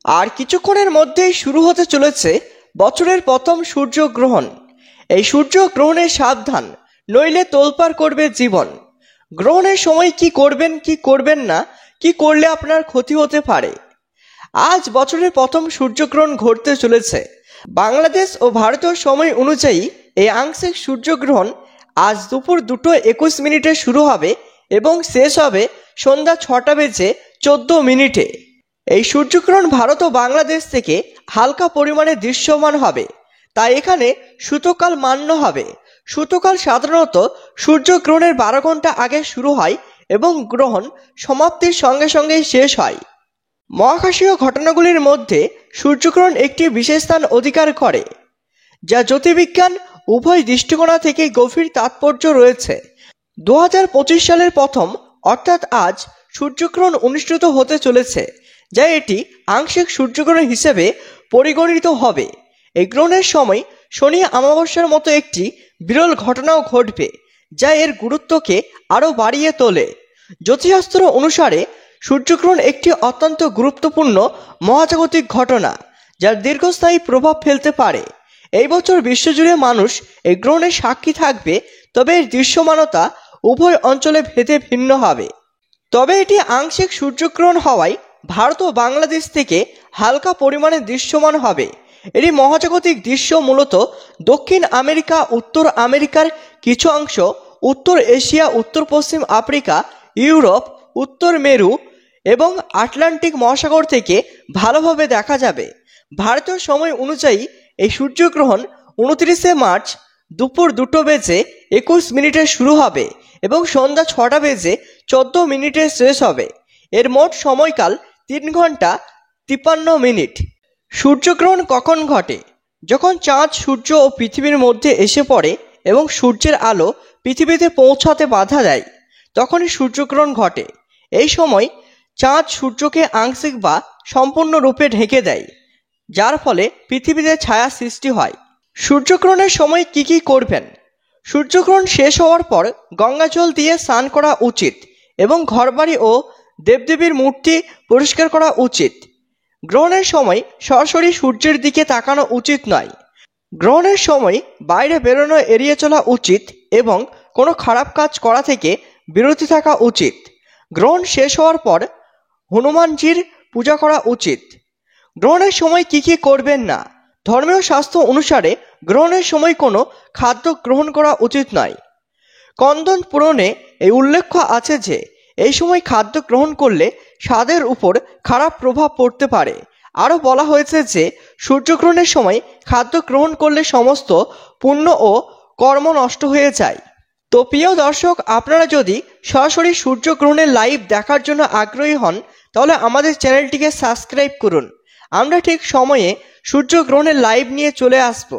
আর কিছুক্ষণের মধ্যেই শুরু হতে চলেছে বছরের প্রথম সূর্যগ্রহণ। এই সূর্যগ্রহণে সাবধান, নইলে তোলপাড় করবে জীবন। গ্রহণের সময় কি করবেন কি করবেন না, কি করলে আপনার ক্ষতি হতে পারে। আজ বছরের প্রথম সূর্যগ্রহণ ঘটতে চলেছে। বাংলাদেশ ও ভারতীয় সময় অনুযায়ী এই আংশিক সূর্যগ্রহণ আজ দুপুর 2:21 শুরু হবে এবং শেষ হবে সন্ধ্যা 6:14 এই সূর্যগ্রহণ ভারত ও বাংলাদেশ থেকে হালকা পরিমাণে দৃশ্যমান হবে, তাই এখানে সূতকাল মান্য হবে। সূতকাল সাধারণত সূর্যগ্রহণের 12 ঘন্টা আগে শুরু হয় এবং গ্রহণ সমাপ্তির সঙ্গে সঙ্গেই শেষ হয়। মহাকাশীয় ঘটনাগুলির মধ্যে সূর্যগ্রহণ একটি বিশেষ স্থান অধিকার করে, যা জ্যোতির্বিজ্ঞান উভয় দৃষ্টিকোণ থেকে গভীর তাৎপর্য রয়েছে। 2025 সালের প্রথম অর্থাৎ আজ সূর্যগ্রহণ অনুষ্ঠিত হতে চলেছে, যা এটি আংশিক সূর্যগ্রহণ হিসেবে পরিগণিত হবে। এই গ্রহণের সময় শনি অমাবস্যার মতো একটি বিরল ঘটনাও ঘটবে, যা এর গুরুত্বকে আরও বাড়িয়ে তোলে। জ্যোতিষশাস্ত্র অনুসারে সূর্যগ্রহণ একটি অত্যন্ত গুরুত্বপূর্ণ মহাজাগতিক ঘটনা, যার দীর্ঘস্থায়ী প্রভাব ফেলতে পারে। এই বছর বিশ্বজুড়ে মানুষ এই গ্রহণের সাক্ষী থাকবে, তবে এর দৃশ্যমানতা উভয় অঞ্চলে ভেদে ভিন্ন হবে। তবে এটি আংশিক সূর্যগ্রহণ হওয়ায় ভারত ও বাংলাদেশ থেকে হালকা পরিমাণে দৃশ্যমান হবে। এটি মহাজাগতিক দৃশ্য মূলত দক্ষিণ আমেরিকা, উত্তর আমেরিকার কিছু অংশ, উত্তর এশিয়া, উত্তর পশ্চিম আফ্রিকা, ইউরোপ, উত্তর মেরু এবং আটলান্টিক মহাসাগর থেকে ভালোভাবে দেখা যাবে। ভারতীয় সময় অনুযায়ী এই সূর্যগ্রহণ 29 মার্চ দুপুর 2:21 শুরু হবে এবং সন্ধ্যা 6:14 শেষ হবে। এর মোট সময়কাল 3 ঘন্টা 53 মিনিট। সূর্যগ্রহণ কখন ঘটে? যখন চাঁদ, সূর্য ও পৃথিবীর মধ্যে এসে পড়ে এবং সূর্যের আলো পৃথিবীতে পৌঁছাতে বাধা দেয়, তখনই সূর্যগ্রহণ ঘটে। এই সময় চাঁদ সূর্যকে আংশিক বা সম্পূর্ণরূপে ঢেকে দেয়, যার ফলে পৃথিবীতে ছায়া সৃষ্টি হয়। সূর্যগ্রহণের সময় কি কি করবেন? সূর্যগ্রহণ শেষ হওয়ার পর গঙ্গা জল দিয়ে স্নান করা উচিত এবং ঘরবাড়ি ও দেবদেবীর মূর্তি পরিষ্কার করা উচিত। গ্রহণের সময় সরাসরি সূর্যের দিকে তাকানো উচিত নয়। গ্রহণের সময় বাইরে বেরোনো এড়িয়ে চলা উচিত এবং কোনো খারাপ কাজ করা থেকে বিরত থাকা উচিত। গ্রহণ শেষ হওয়ার পর হনুমানজির পূজা করা উচিত। গ্রহণের সময় কি কি করবেন না? ধর্মীয় শাস্ত্র অনুসারে গ্রহণের সময় কোনো খাদ্য গ্রহণ করা উচিত নয়। কন্দন পুরাণে এই উল্লেখ আছে যে এই সময় খাদ্য গ্রহণ করলে স্বাদের উপর খারাপ প্রভাব পড়তে পারে। আরও বলা হয়েছে যে সূর্যগ্রহণের সময় খাদ্য গ্রহণ করলে সমস্ত পুণ্য ও কর্ম নষ্ট হয়ে যায়। তো প্রিয় দর্শক, আপনারা যদি সরাসরি সূর্যগ্রহণের লাইভ দেখার জন্য আগ্রহী হন, তাহলে আমাদের চ্যানেলটিকে সাবস্ক্রাইব করুন। আমরা ঠিক সময়ে সূর্যগ্রহণের লাইভ নিয়ে চলে আসব।